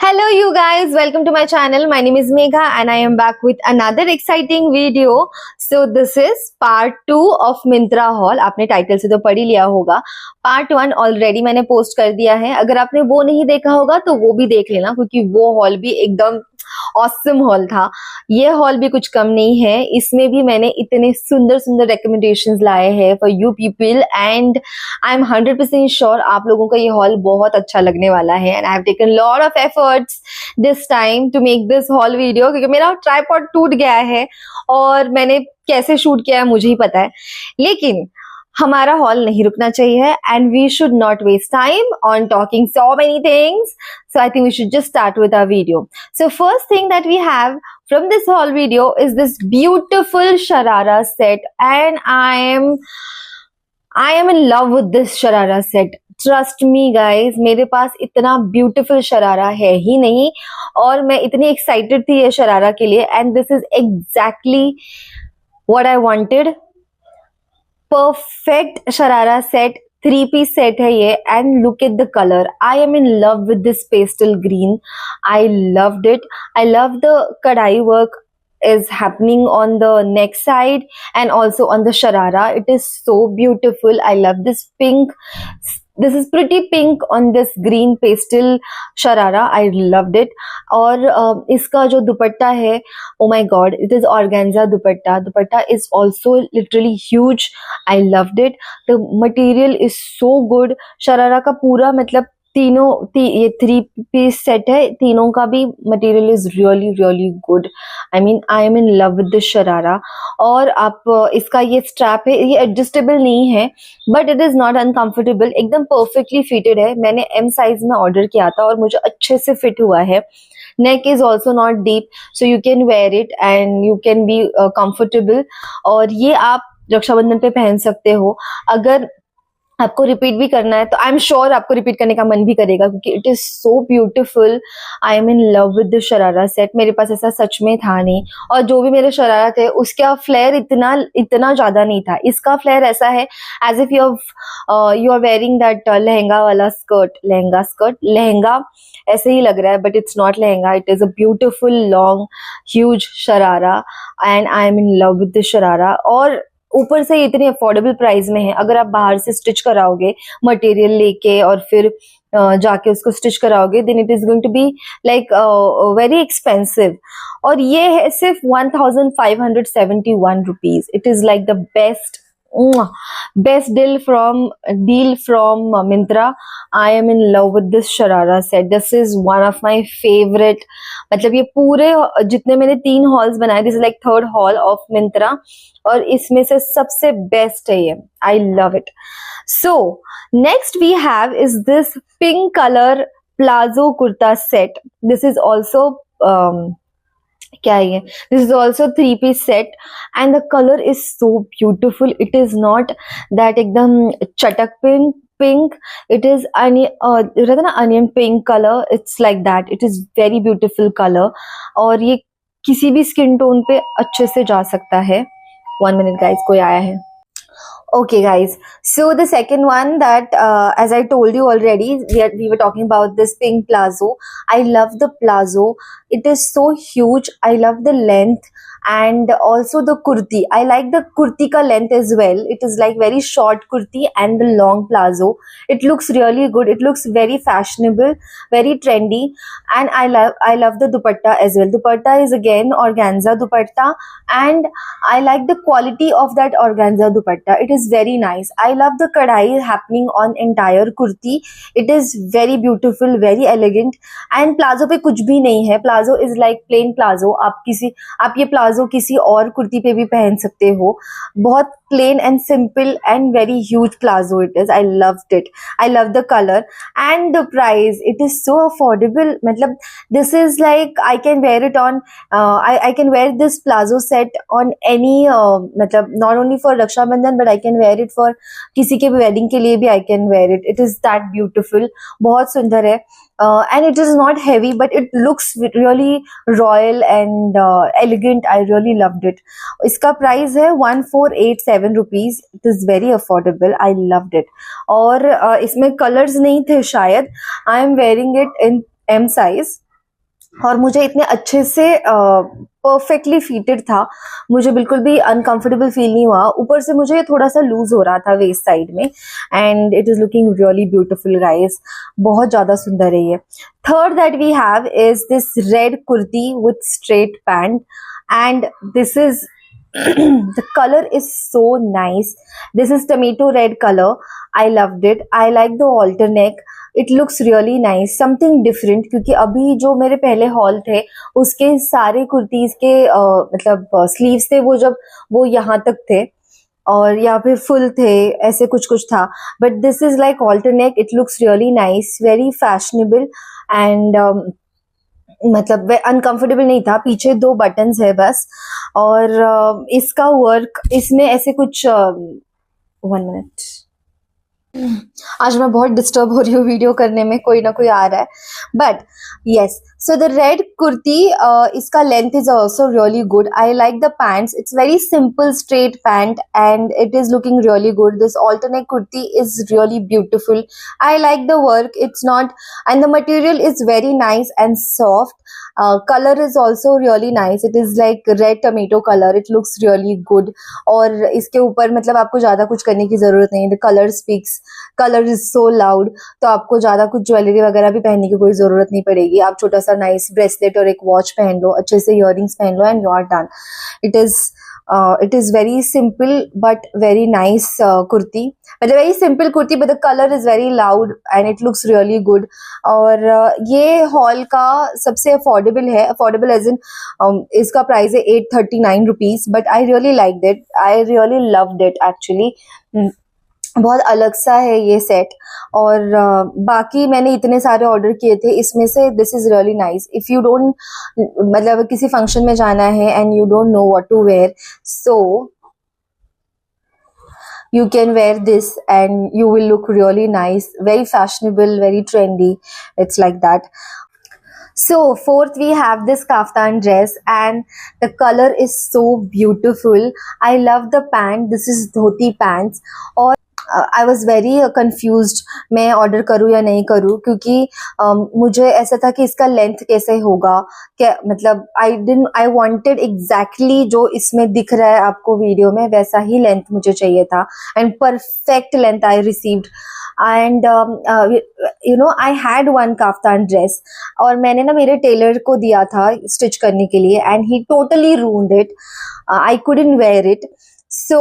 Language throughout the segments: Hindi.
Hello you guys, welcome to my channel. My name is Megha and I am back with another exciting video. So this is part 2 of Myntra haul. आपने टाइटल से तो पढ़ ही लिया होगा. पार्ट 1 ऑलरेडी मैंने पोस्ट कर दिया है. अगर आपने वो नहीं देखा होगा तो वो भी देख लेना, क्योंकि वो हॉल भी एकदम ऑसम हॉल था. ये हॉल भी कुछ कम नहीं है. इसमें भी मैंने इतने सुंदर सुंदर रिकमेंडेशंस लाए हैं for you people and I M 100% sure आप लोगों का ये हॉल बहुत अच्छा लगने वाला है. And I have taken lot of efforts this time to make this whole video, क्योंकि मेरा ट्राइपॉड टूट गया है और मैंने कैसे शूट किया है मुझे ही पता है. लेकिन हमारा हॉल नहीं रुकना चाहिए and we should not waste time on talking so many things. So I think we should just start with our video. So first thing that we have from this haul video is this beautiful Sharara set, and I am in love with this Sharara set. Trust me guys, मेरे पास इतना beautiful शरारा है ही नहीं और मैं इतनी excited थी ये शरारा के लिए, and this is exactly what I wanted. Perfect sharara set. 3-piece set है ये, and look at the color. I am in love with this pastel green. I loved it. I love the kadai work is happening on the neck side and also on the sharara. It is so beautiful. I love this pink. This is pretty pink on this green pastel sharara. I loved it. और इसका जो दुपट्टा है, oh my god, it is organza dupatta. Dupatta is also literally huge. I loved it. The material is so good. Sharara का पूरा मतलब ये 3-piece सेट है, तीनों का भी material is really really good. I mean I am in love with the sharara. और आप इसका ये स्ट्रैप है, ये एडजस्टेबल नहीं है but it is not uncomfortable, एकदम परफेक्टली फिटेड है. मैंने एम साइज में ऑर्डर किया था और मुझे अच्छे से फिट हुआ है. Neck is also not deep, so you can wear it and you can be comfortable. और ये आप रक्षाबंधन पे पहन सकते हो. अगर आपको रिपीट भी करना है तो आई एम श्योर आपको रिपीट करने का मन भी करेगा, क्योंकि it is so beautiful. I am in love with the sharara set. मेरे पास ऐसा सच में था नहीं, और जो भी मेरे शरारा थे उसका फ्लेयर इतना ज्यादा नहीं था. इसका फ्लेयर ऐसा है as if you are wearing that lehenga वाला लहंगा ऐसे ही लग रहा है, but it's not lehenga. It is a beautiful long huge sharara and I am in love with the sharara. और ऊपर से इतनी अफोर्डेबल प्राइस में है. अगर आप बाहर से स्टिच कराओगे मटेरियल लेके और फिर जाके उसको स्टिच कराओगे, then it is going to be like very expensive. और ये है सिर्फ 1571 rupees. It is like the best deal from Myntra. I am in love with this sharara set. This is one of my favorite. मतलब ये पूरे जितने मैंने 3 हॉल्स बनाए, this is like 3rd hall of Myntra और इसमें से सबसे बेस्ट है ये. I love it. So next we have is this pink color plazo kurta set. This is also क्या है ये? This is also 3-piece set and the color is so beautiful. It is not that एकदम चटक pink. It is rather ना onion pink color. It's like that. It is very beautiful color और ये किसी भी स्किन टोन पे अच्छे से जा सकता है. 1 minute guys, कोई आया है. Okay guys, so the second one that as I told you already, we were talking about this pink plazo. I love the plazo. It is so huge. I love the length and also the kurti. I like the kurti ka length as well. It is like very short kurti and the long plazo. It looks really good. It looks very fashionable, very trendy, and I love the dupatta as well. Dupatta is again organza dupatta and I like the quality of that organza dupatta. It is very nice. I love the kadai happening on entire kurti. It is very beautiful, very elegant, and plazo पे कुछ भी नहीं है. Plazo is like plain plazo. आप ये plazo किसी और कुर्ती पे भी पहन सकते हो. बहुत plain and simple and very huge plazo it is. I loved it. I love the color and the price. It is so affordable. मतलब this is like I can wear it on. I can wear this plazo set on any मतलब not only for Raksha Bandhan but I can wear it for किसी के भी wedding के लिए भी I can wear it. It is that beautiful. बहुत सुंदर है. And it is not heavy but it looks really royal and elegant. I really loved it. इसका प्राइस है 1487 rupees. It is very affordable. I loved it. और इसमें कलर्स नहीं थे शायद. I am wearing it in M size. और मुझे इतने अच्छे से परफेक्टली फिटेड था, मुझे बिल्कुल भी अनकंफर्टेबल फील नहीं हुआ। ऊपर से मुझे थोड़ा सा लूज हो रहा था वेस्ट साइड में, and it is looking really beautiful guys, बहुत ज्यादा सुंदर है ये। Third that we have is this red kurti with straight pant, and this is the color is so nice. This is tomato red color. I loved it. I like the halter neck. It looks really nice. Something different, क्योंकि अभी जो मेरे पहले हॉल थे उसके सारे कुर्तीज के मतलब स्लीव्स थे, वो जब वो यहाँ तक थे और या फिर फुल थे, ऐसे कुछ कुछ था। But this is like halter neck. It looks really nice, very fashionable, and मतलब अनकंफर्टेबल नहीं था। पीछे 2 बटन्स है बस, और इसका वर्क इसमें ऐसे कुछ 1 मिनट, आज मैं बहुत डिस्टर्ब हो रही हूँ वीडियो करने में, कोई ना कोई आ रहा है। But yes, so the red kurti, इसका length is also really good. I like the pants, it's very simple straight pant and it is looking really good. This alternate kurti is really beautiful. I like the work, it's not, and the material is very nice and soft. Color is also really nice. It is like red tomato color. It looks really good. और इसके ऊपर मतलब आपको ज्यादा कुछ करने की जरूरत नहीं। The color speaks. Color is so loud. तो आपको ज्यादा कुछ ज्वेलरी वगैरह भी पहनने की कोई जरूरत नहीं पड़ेगी। आप छोटा सा नाइस ब्रेसलेट और एक वॉच पहन लो, अच्छे से इयररिंग्स पहन लो, and you are done. It is very simple but very nice kurti. मतलब very simple kurti but the color is very loud and it looks really good. और ये हॉल का सबसे अफोर्डेबल है, अफोर्डेबल एज इन इसका प्राइस है 839 rupees, but I really like it, I really loved it actually. बहुत अलग सा है ये सेट। और बाकी मैंने इतने सारे ऑर्डर किए थे, इसमें से this is really nice. If you don't, मतलब किसी फंक्शन में जाना है and you don't know what to wear, so you can wear this and you will look really nice, very fashionable, very trendy. It's like that. So fourth we have this kaftan dress and the color is so beautiful. I love the pant. This is dhoti pants. और आई वॉज वेरी कन्फ्यूज, मैं ऑर्डर करूँ या नहीं करूँ, क्योंकि मुझे ऐसा था कि इसका लेंथ कैसे होगा, क्या मतलब आई वांटेड एग्जैक्टली जो इसमें दिख रहा है आपको वीडियो में वैसा ही लेंथ मुझे चाहिए था, and perfect length I received. And you know I had 1 kaftan dress और मैंने ना मेरे टेलर को दिया था स्टिच करने के लिए, and he totally ruined it. I couldn't wear it, so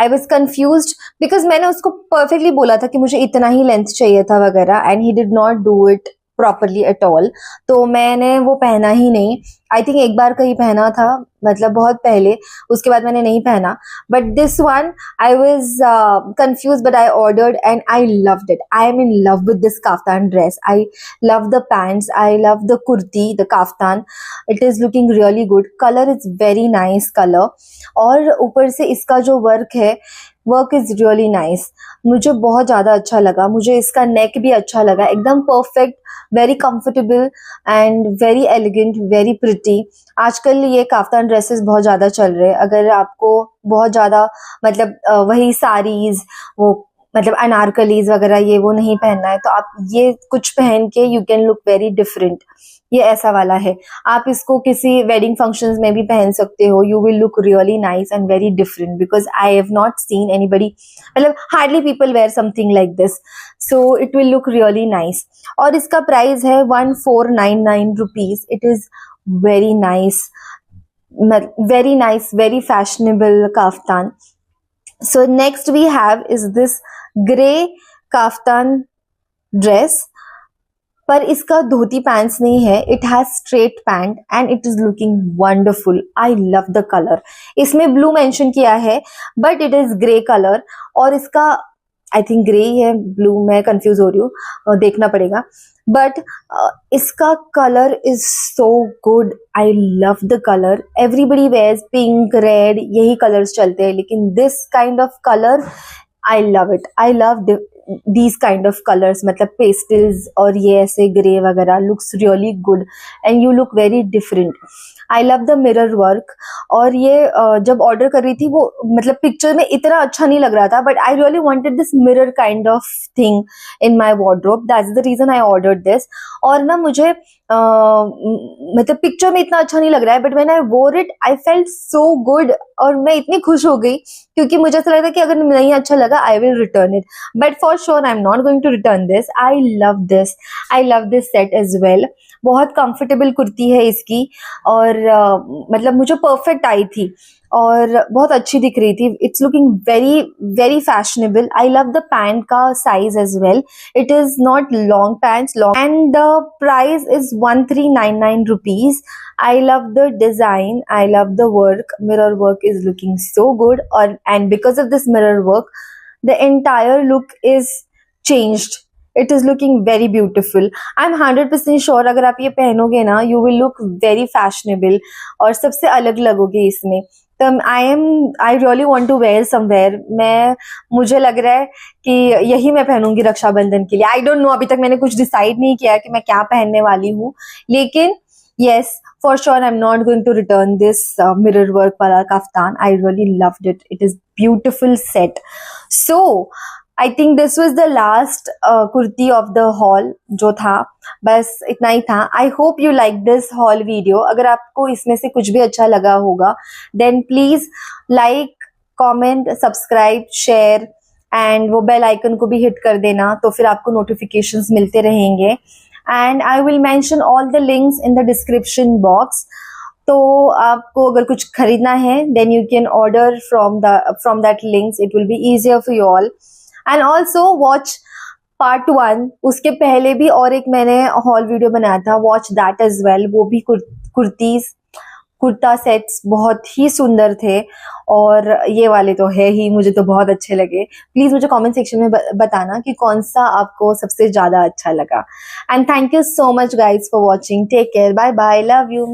I was confuse because मैंने उसको परफेक्टली बोला था कि मुझे इतना ही लेंथ चाहिए था वगैरह, and he did not do it properly at all. तो मैंने वो पहना ही नहीं। आई थिंक एक बार कहीं पहना था, मतलब बहुत पहले, उसके बाद मैंने नहीं पहना। But this one I was confuse, but I ordered and I loved it. I am in love with this kaftan dress. I love the pants, I love the kurti, the kaftan. It is looking really good. Colour is very nice colour, और ऊपर से इसका जो वर्क है, वर्क इज रियली नाइस। मुझे बहुत ज़्यादा अच्छा लगा। मुझे इसका नेक भी अच्छा लगा, एकदम perfect, very comfortable and very elegant, very pretty. आजकल ये काफ्तान ड्रेसेस बहुत ज़्यादा चल रहे हैं। अगर आपको बहुत ज़्यादा मतलब वही साड़ीज, वो मतलब अनारकलीज वगैरह ये वो नहीं पहनना है, तो आप ये कुछ पहन के you can look very different. ये ऐसा वाला है, आप इसको किसी वेडिंग फंक्शंस में भी पहन सकते हो। You will look really nice and very different, because I have not seen anybody, मतलब hardly people wear something like this, so it will look really nice. और इसका प्राइस है 1499 rupees. It is very nice, very nice, very fashionable kaftan. So next we have is this grey kaftan dress, पर इसका धोती पैंट्स नहीं है, it has straight pant and it is looking wonderful. I love the colour. इसमें ब्लू मेंशन किया है but it is grey colour, और इसका आई थिंक ग्रे ही है, ब्लू मैं कंफ्यूज हो रही हूँ, देखना पड़ेगा। बट इसका colour is so good. I love the colour. Everybody wears pink, red, यही कलर्स चलते हैं, लेकिन this kind of colour I love it. I love these kind of colors, मतलब पेस्टल्स और ये ऐसे ग्रे वगैरह looks really good and you look very different. I love the mirror work। और ये जब ऑर्डर कर रही थी वो मतलब पिक्चर में इतना अच्छा नहीं लग रहा था, but I really wanted this mirror kind of thing in my wardrobe. That's the reason I ordered this। और ना मुझे मतलब पिक्चर में इतना अच्छा नहीं लग रहा है, बट व्हेन आई वोर it I felt so good, और मैं इतनी खुश हो गई क्योंकि मुझे ऐसा लग था कि अगर नहीं अच्छा लगा I will return it, but for sure I am not going to return this. I love this set as well. बहुत कंफर्टेबल कुर्ती है इसकी, और मतलब मुझे परफेक्ट आई थी और बहुत अच्छी दिख रही थी। It's looking very very fashionable. I love the pant का size as well. It is not long pants, long, and the price is 1399 rupees. I love the design. I love the work. Mirror work is looking so good, and because of this mirror work, the entire look is changed. It is looking very beautiful. I'm 100% sure अगर आप ये पहनोगे ना, you will look very fashionable और सबसे अलग लगोगे इसमें। तो I really want to wear somewhere. मुझे लग रहा है कि यही मैं पहनूंगी रक्षाबंधन के लिए। आई डोंट नो, अभी तक मैंने कुछ डिसाइड नहीं किया कि मैं क्या पहनने वाली हूँ, लेकिन yes, for sure I'm not going to return this mirror work wala kaftan. I really loved it. It is beautiful set. So I think this was the last kurti of the haul जो था, बस इतना ही था। I hope you like this haul video. अगर आपको इसमें से कुछ भी अच्छा लगा होगा, then please like, comment, subscribe, share, and वो बेल आइकन को भी हिट कर देना, तो फिर आपको नोटिफिकेशंस मिलते रहेंगे। And I will mention all the links in the description box. तो आपको अगर कुछ खरीदना है, then you can order from that links. It will be easier for you all. And also watch part 1, उसके पहले भी और एक मैंने हॉल वीडियो बनाया था, watch that as well. वो भी कुर्ता सेट्स बहुत ही सुंदर थे, और ये वाले तो है ही, मुझे तो बहुत अच्छे लगे। प्लीज मुझे कमेंट सेक्शन में बताना कि कौन सा आपको सबसे ज्यादा अच्छा लगा। And thank you so much guys for watching. Take care, bye bye, love you.